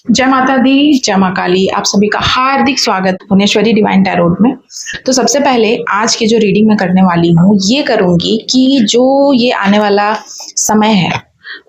जय माता दी, जय माँ काली। आप सभी का हार्दिक स्वागत भुवनेश्वरी डिवाइन टैरोट में। तो सबसे पहले आज की जो रीडिंग मैं करने वाली हूँ ये करूँगी कि जो ये आने वाला समय है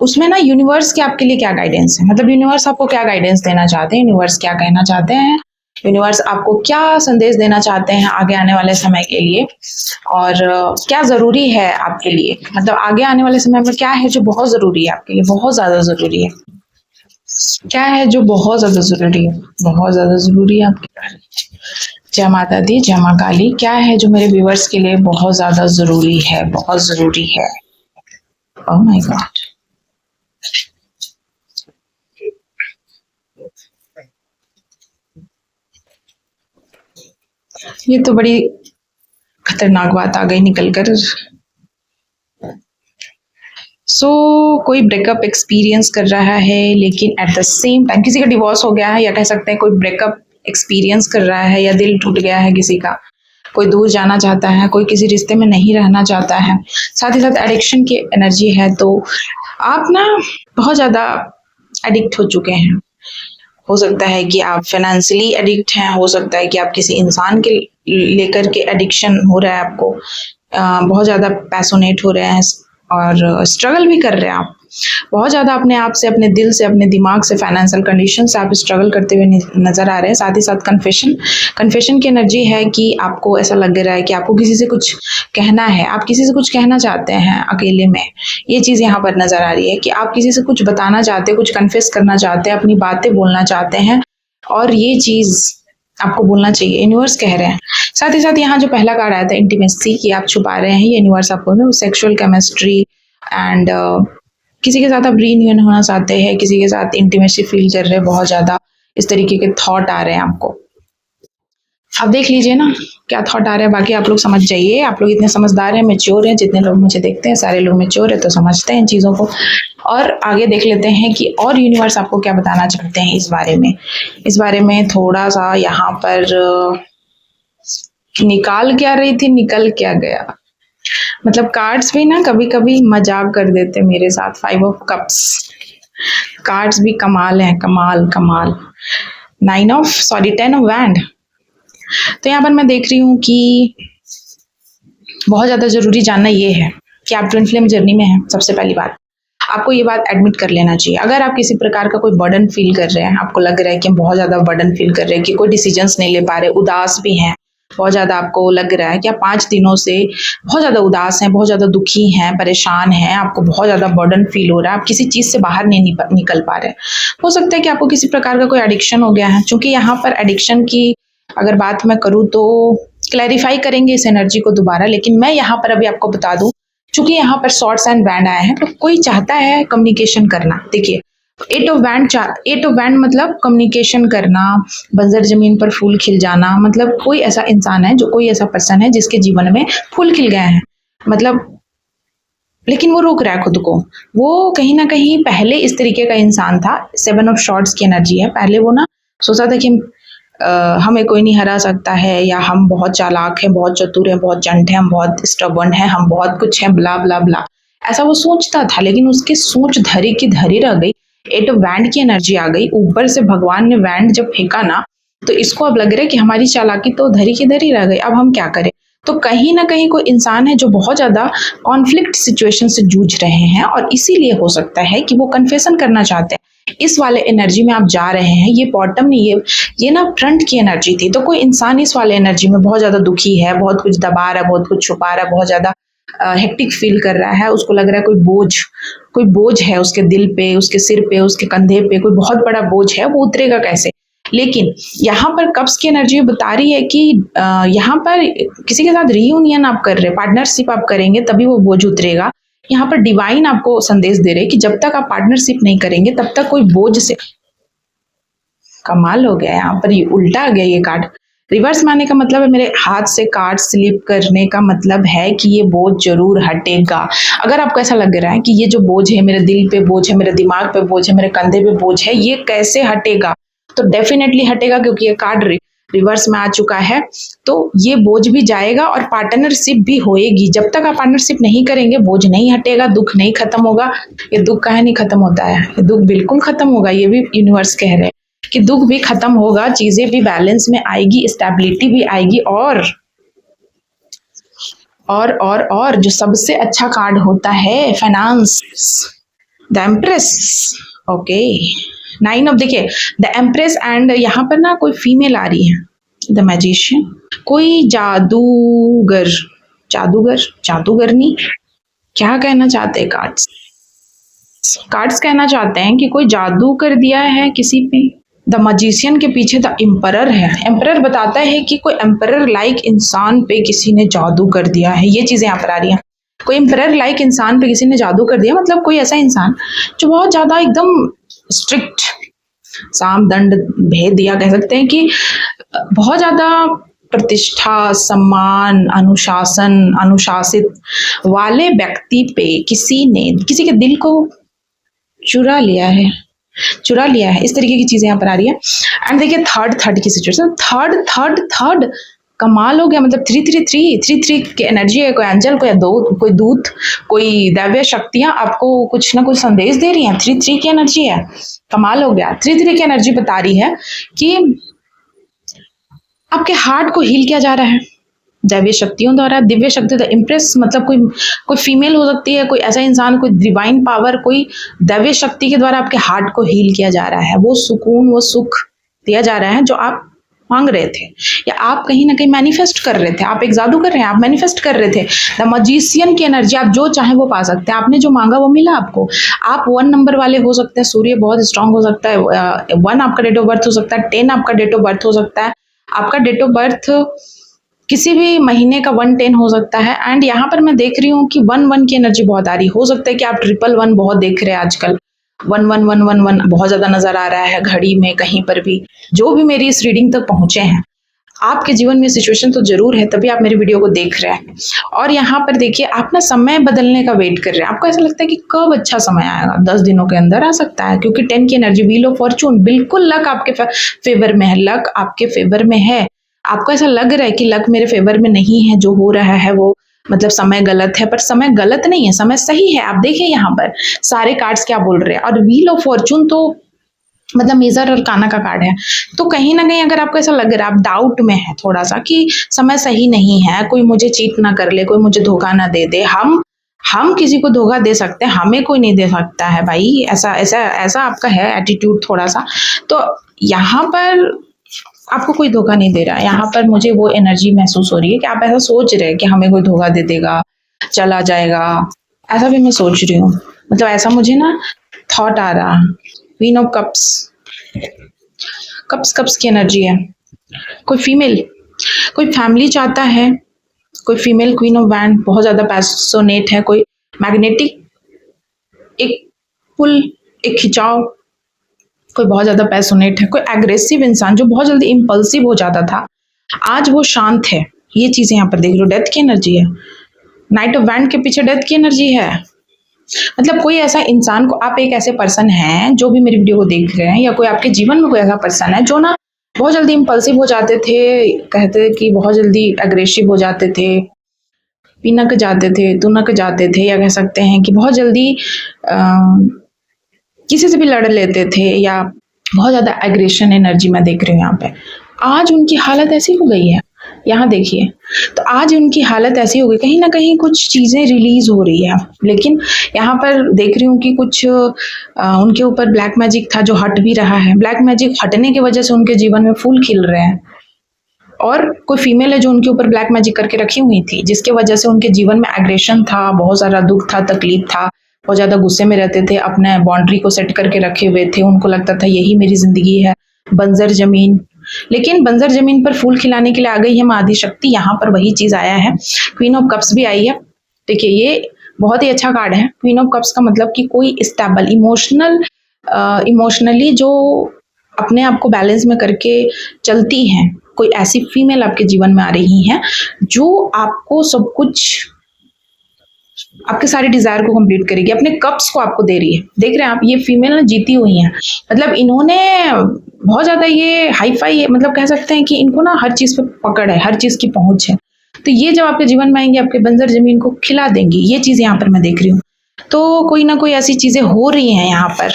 उसमें ना यूनिवर्स के आपके लिए क्या गाइडेंस है, मतलब यूनिवर्स आपको क्या गाइडेंस देना चाहते हैं, यूनिवर्स क्या कहना चाहते हैं, यूनिवर्स आपको क्या संदेश देना चाहते हैं आगे आने वाले समय के लिए, और क्या ज़रूरी है आपके लिए, मतलब आगे आने वाले समय में क्या है जो बहुत ज़रूरी है आपके लिए, बहुत ज़्यादा ज़रूरी है। क्या है जो बहुत ज्यादा जरूरी है, बहुत ज्यादा जरूरी है आपके लिए। जय माता दी, जय माँ काली। क्या है जो मेरे व्यूवर्स के लिए बहुत ज्यादा जरूरी है, बहुत जरूरी है। ओह माय गॉड, ये तो बड़ी खतरनाक बात आ गई निकल कर। कोई ब्रेकअप एक्सपीरियंस कर रहा है, लेकिन एट द सेम टाइम किसी का डिवोर्स हो गया है, या कह सकते हैं कोई ब्रेकअप एक्सपीरियंस कर रहा है, या दिल टूट गया है किसी का, कोई दूर जाना चाहता है, कोई किसी रिश्ते में नहीं रहना चाहता है, साथ ही साथ एडिक्शन की एनर्जी है। तो आप ना बहुत ज़्यादा एडिक्ट हो चुके हैं। हो सकता है कि आप फाइनेंशियली एडिक्ट हैं, हो सकता है कि आप किसी इंसान के लेकर के एडिक्शन हो रहा है आपको, बहुत ज़्यादा पैशनेट हो रहे हैं और स्ट्रगल भी कर रहे हैं आप बहुत ज़्यादा अपने आप से, अपने दिल से, अपने दिमाग से, फाइनेंशियल कंडीशन से आप स्ट्रगल करते हुए नज़र आ रहे हैं। साथ ही साथ कन्फेशन की एनर्जी है कि आपको ऐसा लग रहा है कि आपको किसी से कुछ कहना है, आप किसी से कुछ कहना चाहते हैं अकेले में। ये चीज़ यहाँ पर नज़र आ रही है कि आप किसी से कुछ बताना चाहते हैं, कुछ कन्फेस करना चाहते हैं, अपनी बातें बोलना चाहते हैं, और ये चीज़ आपको बोलना चाहिए, यूनिवर्स कह रहे हैं। साथ ही साथ यहाँ जो पहला कार्ड आया था इंटीमेसी, कि आप छुपा रहे हैं, ये यूनिवर्स आपको सेक्सुअल केमिस्ट्री एंड किसी के साथ आप रीयूनियन होना चाहते हैं, किसी के साथ इंटीमेसी फील कर रहे हैं, बहुत ज़्यादा इस तरीके के थॉट आ रहे हैं आपको। आप देख लीजिए ना क्या थॉट आ रहा है, बाकी आप लोग समझ जाइए। आप लोग इतने समझदार हैं, मैच्योर हैं, जितने लोग मुझे देखते हैं सारे लोग मैच्योर है, तो समझते हैं इन चीज़ों को। और आगे देख लेते हैं कि और यूनिवर्स आपको क्या बताना चाहते हैं इस बारे में। इस बारे में थोड़ा सा यहाँ पर निकाल क्या रही थी, निकल क्या गया, मतलब कार्ड्स भी ना कभी कभी मजाक कर देते मेरे साथ। 5 ऑफ कप्स कार्ड्स भी कमाल हैं, कमाल कमाल। 10 ऑफ वैंड। तो यहाँ पर मैं देख रही हूँ कि बहुत ज़्यादा ज़रूरी जानना ये है कि आप ट्विन फ्लेम जर्नी में हैं। सबसे पहली बात आपको ये बात एडमिट कर लेना चाहिए। अगर आप किसी प्रकार का कोई बर्डन फील कर रहे हैं, आपको लग रहा है कि हम बहुत ज़्यादा बर्डन फील कर रहे हैं, कि कोई डिसीजंस नहीं ले पा रहे, उदास भी हैं, बहुत ज़्यादा आपको लग रहा है कि आप 5 दिनों से बहुत ज़्यादा उदास हैं, बहुत ज़्यादा दुखी हैं, परेशान हैं, आपको बहुत ज़्यादा बर्डन फील हो रहा है, आप किसी चीज़ से बाहर नहीं निकल पा रहे। हो सकता है कि आपको किसी प्रकार का कोई एडिक्शन हो गया है। चूंकि यहाँ पर एडिक्शन की अगर बात मैं करूँ तो क्लैरिफाई करेंगे इस एनर्जी को दोबारा, लेकिन मैं यहाँ पर अभी आपको बता दूं, चूंकि यहाँ पर शॉर्ट्स एंड बैंड आए हैं, तो कोई चाहता है कम्युनिकेशन करना। देखिए 8 ऑफ वैंड मतलब कम्युनिकेशन करना, बंजर जमीन पर फूल खिल जाना, मतलब कोई ऐसा इंसान है, जो कोई ऐसा पर्सन है जिसके जीवन में फूल खिल गए हैं, मतलब लेकिन वो रोक रहा है खुद को। वो कहीं ना कहीं पहले इस तरीके का इंसान था। 7 ऑफ शॉर्ट्स की एनर्जी है। पहले वो ना सोचा था कि हमें कोई नहीं हरा सकता है, या हम बहुत चालाक हैं, बहुत चतुर हैं, बहुत चंट हैं, हम बहुत स्टबर्न हैं, हम बहुत कुछ हैं, ब्ला ब्ला ब्ला, ऐसा वो सोचता था। लेकिन उसकी सोच धरी की धरी रह गई। 8 ऑफ वैंड की एनर्जी आ गई, ऊपर से भगवान ने वैंड जब फेंका ना, तो इसको अब लग रहा है कि हमारी चालाकी तो धरी की धरी रह गई, अब हम क्या करें। तो कहीं ना कहीं कोई इंसान है जो बहुत ज्यादा कॉन्फ्लिक्ट सिचुएशन से जूझ रहे हैं, और इसीलिए हो सकता है कि वो कन्फेशन करना चाहते हैं। इस वाले एनर्जी में आप जा रहे हैं। ये बॉटम नहीं, ये ना फ्रंट की एनर्जी थी। तो कोई इंसान इस वाले एनर्जी में बहुत ज्यादा दुखी है, बहुत कुछ दबा रहा है, बहुत कुछ छुपा रहा है, बहुत ज्यादा हेक्टिक फील कर रहा है। उसको लग रहा है कोई बोझ है उसके दिल पे, उसके सिर पे, उसके कंधे पे, कोई बहुत बड़ा बोझ है, वो उतरेगा कैसे। लेकिन यहाँ पर कप्स की एनर्जी बता रही है कि यहाँ पर किसी के साथ रीयूनियन आप कर रहे, पार्टनरशिप आप करेंगे, तभी वो बोझ उतरेगा। यहाँ पर डिवाइन आपको संदेश दे रहे कि जब तक आप पार्टनरशिप नहीं करेंगे तब तक कोई बोझ से। कमाल हो गया, यहाँ पर ये उल्टा आ गया ये कार्ड। रिवर्स में आने का मतलब है, मेरे हाथ से कार्ड स्लिप करने का मतलब है कि ये बोझ जरूर हटेगा। अगर आपको ऐसा लग रहा है कि ये जो बोझ है, मेरे दिल पे बोझ है, मेरे दिमाग पे बोझ है, मेरे कंधे पे बोझ है, ये कैसे हटेगा, तो डेफिनेटली हटेगा, क्योंकि ये कार्ड रिवर्स में आ चुका है। तो ये बोझ भी जाएगा और पार्टनरशिप भी होएगी। जब तक आप पार्टनरशिप नहीं करेंगे बोझ नहीं हटेगा, दुख नहीं खत्म होगा। ये दुख काहे नहीं खत्म होता है, ये दुख बिल्कुल खत्म होगा, ये भी यूनिवर्स कह रहे हैं। कि दुख भी खत्म होगा, चीजें भी बैलेंस में आएगी, स्टेबिलिटी भी आएगी, और जो सबसे अच्छा कार्ड होता है finance, the empress. Okay, nine of, देखिए द एम्प्रेस एंड यहाँ पर ना कोई फीमेल आ रही है, द मैजिशियन, कोई जादूगर, जादूगरनी, क्या कहना चाहते हैं कार्ड्स? कार्ड्स कहना चाहते हैं कि कोई जादू कर दिया है किसी पे। द मजिशियन के पीछे द एम्परर है। एम्परर बताता है कि कोई एम्परर लाइक इंसान पे किसी ने जादू कर दिया है। ये चीजें यहाँ पर आ रही हैं। कोई एम्परर लाइक इंसान पे किसी ने जादू कर दिया, मतलब कोई ऐसा इंसान जो बहुत ज्यादा एकदम स्ट्रिक्ट, साम दंड भेद दिया कह सकते हैं कि बहुत ज्यादा प्रतिष्ठा, सम्मान, अनुशासन, अनुशासित वाले व्यक्ति पे किसी ने किसी के दिल को चुरा लिया है, इस तरीके की चीजें यहाँ पर आ रही है। एंड देखिए थर्ड की सिचुएशन, थर्ड कमाल हो गया, मतलब 3 की एनर्जी है। कोई एंजल, कोई दूत, कोई दैवीय शक्तियां आपको कुछ ना कुछ संदेश दे रही हैं। 3 की एनर्जी है, कमाल हो गया। 3 की एनर्जी बता रही है कि आपके हार्ट को हील किया जा रहा है दैवीय शक्तियों द्वारा। दिव्य शक्ति, द इम्प्रेस, मतलब कोई फीमेल हो सकती है, कोई ऐसा इंसान, कोई डिवाइन पावर, कोई दैवीय शक्ति के द्वारा आपके हार्ट को हील किया जा रहा है। वो सुकून, वो सुख दिया जा रहा है जो आप मांग रहे थे, या आप कहीं ना कहीं मैनिफेस्ट कर रहे थे। आप एक जादू कर रहे हैं, आप मैनिफेस्ट कर रहे थे। द मजिशियन की एनर्जी, आप जो चाहे वो पा सकते हैं। आपने जो मांगा वो मिला आपको। आप 1 नंबर वाले हो सकते हैं, सूर्य बहुत स्ट्रांग हो सकता है, 1 आपका डेट ऑफ बर्थ हो सकता है, 10 आपका डेट ऑफ बर्थ हो सकता है, आपका डेट ऑफ बर्थ किसी भी महीने का 110 हो सकता है। एंड यहाँ पर मैं देख रही हूँ कि 1 की एनर्जी बहुत आ रही हो सकता है कि आप 111 बहुत देख रहे हैं आजकल। 1 बहुत ज्यादा नजर आ रहा है घड़ी में, कहीं पर भी, जो भी मेरी इस रीडिंग तक पहुंचे हैं। आपके जीवन में सिचुएशन तो जरूर है, तभी आप मेरी वीडियो को देख रहे हैं। और यहाँ पर देखिए, आप ना समय बदलने का वेट कर रहे हैं। आपको ऐसा लगता है कि कब अच्छा समय आएगा, 10 दिनों के अंदर आ सकता है, क्योंकि 10 की एनर्जी, व्हील ऑफ फॉर्चून, बिल्कुल लक आपके फेवर में है, लक आपके फेवर में है। आपको ऐसा लग रहा है कि लक मेरे फेवर में नहीं है, जो हो रहा है वो मतलब समय गलत है, पर समय गलत नहीं है, समय सही है। आप देखिए यहाँ पर सारे कार्ड्स क्या बोल रहे हैं। और व्हील ऑफ फॉर्चून तो मतलब मेजर और काना का कार्ड है। तो कहीं ना कहीं अगर आपको ऐसा लग रहा है, आप डाउट में है थोड़ा सा कि समय सही नहीं है, कोई मुझे चीट ना कर ले, कोई मुझे धोखा ना दे दे। हम किसी को धोखा दे सकते हैं, हमें कोई नहीं दे सकता है भाई। ऐसा आपका है एटीट्यूड थोड़ा सा। तो यहाँ पर आपको कोई धोखा नहीं दे रहा है। यहाँ पर मुझे वो एनर्जी महसूस हो रही है कि आप ऐसा सोच रहे हैं कि हमें कोई धोखा दे देगा, चला जाएगा, ऐसा भी मैं सोच रही हूँ। मतलब ऐसा मुझे ना थॉट आ रहा। क्वीन ऑफ कप्स की एनर्जी है। कोई फीमेल, कोई फैमिली चाहता है, कोई फीमेल क्वीन ऑफ वैंड बहुत ज्यादा पैशनेट है, कोई मैग्नेटिक, एक पुल, एक खिंचाव, कोई बहुत ज्यादा पैशनेट है, कोई एग्रेसिव इंसान जो बहुत जल्दी इम्पल्सिव हो जाता था, आज वो शांत है। ये चीजें यहाँ पर देख लो। डेथ की एनर्जी है, नाइट ऑफ वैंड के पीछे डेथ की एनर्जी है। मतलब कोई ऐसा इंसान को, आप एक ऐसे पर्सन हैं जो भी मेरी वीडियो को देख रहे हैं, या कोई आपके जीवन में कोई ऐसा पर्सन है जो ना बहुत जल्दी इम्पल्सिव हो जाते थे, कहते कि बहुत जल्दी एग्रेसिव हो जाते थे, पिनक जाते थे, तुनक जाते थे, या कह सकते हैं कि बहुत जल्दी किसी से भी लड़ लेते थे, या बहुत ज्यादा एग्रेशन एनर्जी मैं देख रही हूँ यहाँ पे। आज उनकी हालत ऐसी हो गई है, यहाँ देखिए। तो आज उनकी हालत ऐसी हो गई, कहीं ना कहीं कुछ चीजें रिलीज हो रही है। लेकिन यहाँ पर देख रही हूँ कि कुछ उनके ऊपर ब्लैक मैजिक था जो हट भी रहा है। ब्लैक मैजिक हटने की वजह से उनके जीवन में फूल खिल रहे हैं। और कोई फीमेल है जो उनके ऊपर ब्लैक मैजिक करके रखी हुई थी, जिसके वजह से उनके जीवन में एग्रेशन था, बहुत सारा दुख था, तकलीफ था, बहुत ज्यादा गुस्से में रहते थे, अपने बाउंड्री को सेट करके रखे हुए थे। उनको लगता था यही मेरी जिंदगी है, बंजर जमीन। लेकिन बंजर जमीन पर फूल खिलाने के लिए आ गई है माँ आदिशक्ति। यहाँ पर वही चीज आया है। क्वीन ऑफ कप्स भी आई है। देखिए ये बहुत ही अच्छा कार्ड है। क्वीन ऑफ कप्स का मतलब कि कोई स्टेबल, इमोशनली जो अपने आप को बैलेंस में करके चलती हैं, कोई ऐसी फीमेल आपके जीवन में आ रही हैं जो आपको सब कुछ, आपके सारे डिजायर को कंप्लीट करेगी, अपने कप्स को आपको दे रही है। देख रहे हैं आप, ये फीमेल ना जीती हुई हैं। मतलब इन्होंने बहुत ज्यादा ये हाई फाई, मतलब कह सकते हैं कि इनको ना हर चीज पे पकड़ है, हर चीज की पहुंच है। तो ये जब आपके जीवन में आएंगे, आपके बंजर जमीन को खिला देंगी। ये चीज यहाँ पर मैं देख रही हूँ। तो कोई ना कोई ऐसी चीजें हो रही हैं यहाँ पर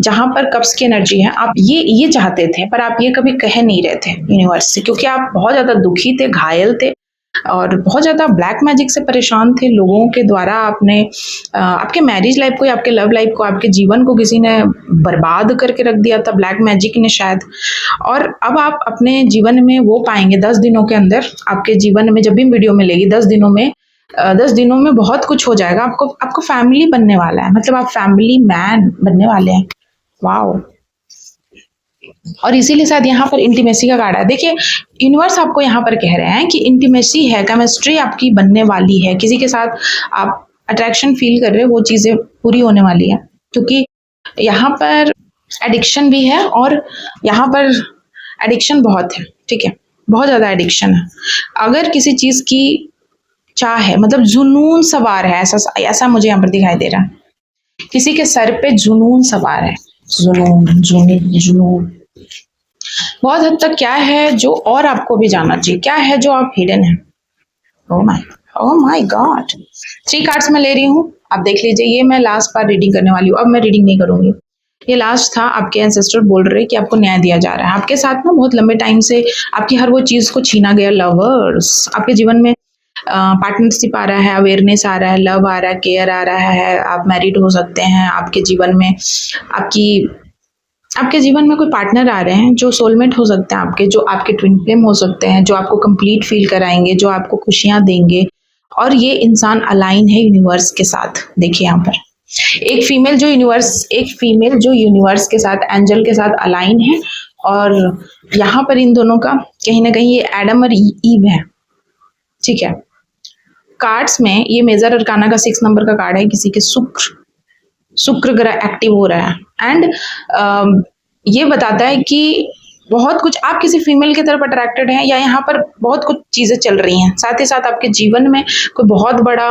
जहाँ पर कप्स की एनर्जी है, आप ये चाहते थे, पर आप ये कभी कह नहीं रहे थे यूनिवर्स से, क्योंकि आप बहुत ज़्यादा दुखी थे, घायल थे और बहुत ज़्यादा ब्लैक मैजिक से परेशान थे। लोगों के द्वारा आपने आपके मैरिज लाइफ को या आपके लव लाइफ को, आपके जीवन को किसी ने बर्बाद करके रख दिया था, ब्लैक मैजिक ने शायद। और अब आप अपने जीवन में वो पाएंगे 10 दिनों के अंदर। आपके जीवन में जब भी वीडियो मिलेगी 10 दिनों में बहुत कुछ हो जाएगा। आपको फैमिली बनने वाला है, मतलब आप फैमिली मैन बनने वाले हैं। वाओ। और इसीलिए शायद यहाँ पर इंटीमेसी का कार्ड है। देखिए यूनिवर्स आपको यहाँ पर कह रहे हैं कि इंटीमेसी है, केमिस्ट्री आपकी बनने वाली है, किसी के साथ आप अट्रैक्शन फील कर रहे हो, वो चीज़ें पूरी होने वाली है। क्योंकि यहाँ पर एडिक्शन भी है और यहाँ पर एडिक्शन बहुत है, ठीक है, बहुत ज़्यादा एडिक्शन है। अगर किसी चीज़ की चाह है, मतलब जुनून सवार है, ऐसा मुझे यहाँ पर दिखाई दे रहा है। किसी के सर पे जुनून सवार है, जुनून जुनून जुनून। बहुत हद तक क्या है जो और आपको भी जानना चाहिए, क्या है जो आप हिडन है। Oh my God. 3 कार्ड्स मैं ले रही हूँ, आप देख लीजिए। ये मैं लास्ट बार रीडिंग करने वाली हूँ, अब मैं रीडिंग नहीं करूंगी। ये लास्ट था। आपके एंसेस्टर बोल रहे कि आपको न्याय दिया जा रहा है। आपके साथ ना बहुत लंबे टाइम से आपकी हर वो चीज को छीना गया। लवर्स, आपके जीवन में पार्टनरशिप आ रहा है, अवेयरनेस आ रहा है, लव आ रहा है, केयर आ रहा है। आप मैरिड हो सकते हैं। आपके जीवन में आपके जीवन में कोई पार्टनर आ रहे हैं जो सोलमेट हो सकते हैं आपके, जो आपके ट्विन फ्लेम हो सकते हैं, जो आपको कंप्लीट फील कराएंगे, जो आपको खुशियां देंगे। और ये इंसान अलाइन है यूनिवर्स के साथ। देखिए यहाँ पर एक फीमेल जो यूनिवर्स के साथ, एंजल के साथ अलाइन है। और यहाँ पर इन दोनों का कहीं ना कहीं ये एडम और ईव है, ठीक है। कार्ड्स में ये मेजर अरकाना का 6 नंबर का कार्ड है। किसी के शुक्र ग्रह एक्टिव हो रहा है एंड ये बताता है कि बहुत कुछ आप किसी फीमेल की तरफ अट्रैक्टेड हैं, या यहाँ पर बहुत कुछ चीजें चल रही हैं। साथ ही साथ आपके जीवन में कोई बहुत बड़ा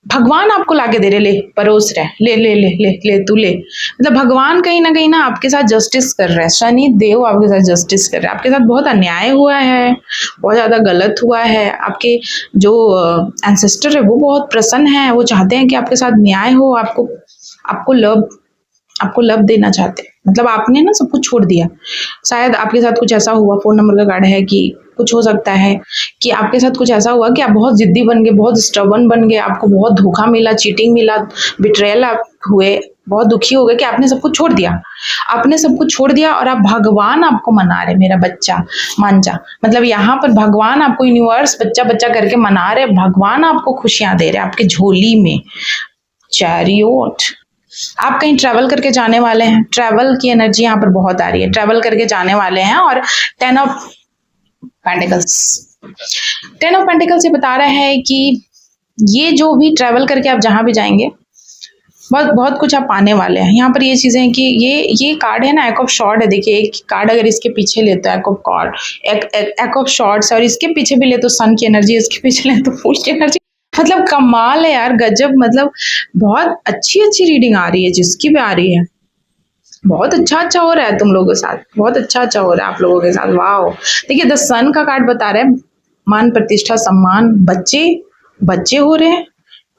भगवान आपको लाके दे रहे, ले परोस रहे, ले ले ले ले ले तू ले। मतलब भगवान कहीं ना आपके साथ जस्टिस कर रहा है। शनि देव आपके साथ जस्टिस कर रहा है। आपके साथ बहुत अन्याय हुआ है, बहुत ज्यादा गलत हुआ है। आपके जो एंसेस्टर है वो बहुत प्रसन्न है, वो चाहते हैं कि आपके साथ न्याय हो, आपको लव देना चाहते हैं। मतलब आपने ना सब कुछ छोड़ दिया। शायद आपके साथ कुछ ऐसा हुआ, 4 नंबर का कार्ड है, कि कुछ हो सकता है कि आपके साथ कुछ ऐसा हुआ कि आप बहुत जिद्दी बन गए, बहुत स्टबर्न बन गए, आपको बहुत धोखा मिला, चीटिंग मिला, बिट्रेयल आप हुए, बहुत दुखी हो गए कि आपने सब कुछ छोड़ दिया। आपने सब कुछ छोड़ दिया और आप भगवान आपको मना रहे, मेरा बच्चा मान जा। मतलब यहाँ पर भगवान आपको, यूनिवर्स बच्चा बच्चा करके मना रहे, भगवान आपको खुशियां दे रहे आपके झोली में। चैरियोट, आप कहीं ट्रैवल करके जाने वाले हैं। ट्रैवल की एनर्जी यहाँ पर बहुत आ रही है, ट्रैवल करके जाने वाले हैं। और 10 ऑफ पेंटिकल्स ये बता रहा है कि ये जो भी ट्रैवल करके आप जहां भी जाएंगे, बहुत कुछ आप पाने वाले हैं। यहाँ पर ये चीजें हैं कि ये कार्ड है ना, एक ऑफ शॉर्ट है। देखिए एक कार्ड अगर इसके पीछे ले तो एक ऑफ शॉर्ट्स, और इसके पीछे भी ले तो सन की एनर्जी, इसके पीछे ले तो फूल की एनर्जी। मतलब कमाल है यार, गजब। मतलब बहुत अच्छी रीडिंग आ रही है, जिसकी भी आ रही है। बहुत अच्छा हो रहा है तुम लोगों के साथ, बहुत अच्छा हो रहा है आप लोगों के साथ। वाओ। देखिए द सन का कार्ड बता रहा है मान, प्रतिष्ठा, सम्मान, बच्चे हो रहे हैं।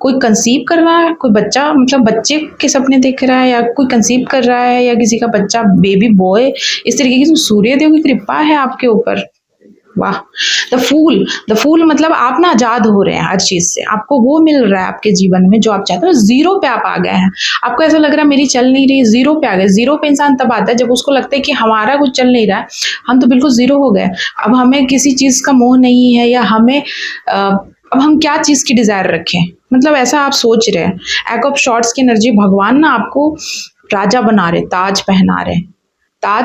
कोई कंसीव कर रहा है, कोई बच्चा, मतलब बच्चे के सपने देख रहा है, या कोई कंसीव कर रहा है, या किसी का बच्चा, बेबी बॉय, इस तरीके की सूर्यदेव की कृपा है आपके ऊपर। वाह। द फूल मतलब आप ना आजाद हो रहे हैं हर चीज से, आपको वो मिल रहा है आपके जीवन में जो आप चाहते हो। जीरो पे आप आ गए हैं, आपको ऐसा लग रहा है मेरी चल नहीं रही, जीरो पे आ गए। जीरो पे इंसान तब आता है जब उसको लगता है कि हमारा कुछ चल नहीं रहा है, हम तो बिल्कुल जीरो हो गए। अब हमें किसी चीज का मोह नहीं है, या हमें अब हम क्या चीज की डिजायर रखें, मतलब ऐसा आप सोच रहे हैं। एक ऑफ शॉर्ट्स की एनर्जी, भगवान ना आपको राजा बना रहे, ताज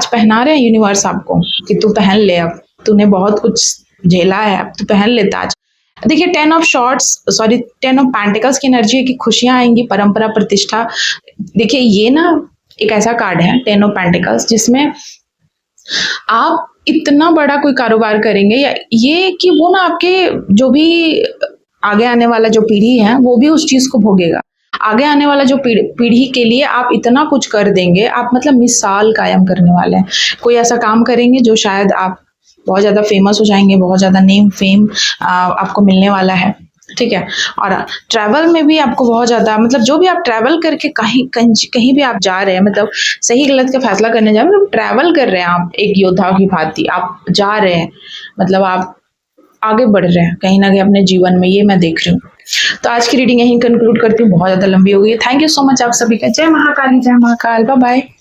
पहना रहे यूनिवर्स आपको, कि तू पहन ले, अब तूने बहुत कुछ झेला है, अब तू पहन ले ताज। देखिए 10 ऑफ पेंटिकल्स की एनर्जी है कि खुशियां आएंगी, परंपरा, प्रतिष्ठा। देखिए ये ना एक ऐसा कार्ड है 10 ऑफ पेंटिकल्स, जिसमें आप इतना बड़ा कोई कारोबार करेंगे, या ये कि वो ना आपके जो भी आगे आने वाला जो पीढ़ी है वो भी उस चीज को भोगेगा। आगे आने वाला जो पीढ़ी के लिए आप इतना कुछ कर देंगे, आप मतलब मिसाल कायम करने वाले हैं। कोई ऐसा काम करेंगे जो शायद आप बहुत ज्यादा फेमस हो जाएंगे, बहुत ज्यादा नेम फेम आपको मिलने वाला है। ठीक है। और ट्रैवल में भी आपको बहुत ज़्यादा मतलब जो भी आप ट्रैवल करके कहीं कहीं कहीं भी आप जा रहे हैं, मतलब सही गलत का फैसला करने जा रहे हैं, मतलब ट्रैवल कर रहे हैं आप एक योद्धा की भांति, आप जा रहे हैं, मतलब आप आगे बढ़ रहे हैं कहीं ना कहीं अपने जीवन में, ये मैं देख रही हूँ। तो आज की रीडिंग यहीं कंक्लूड करती हूँ, बहुत ज़्यादा लंबी हो गई है। थैंक यू सो मच आप सभी का। जय महाकाली, जय महाकाल, बाय बाय।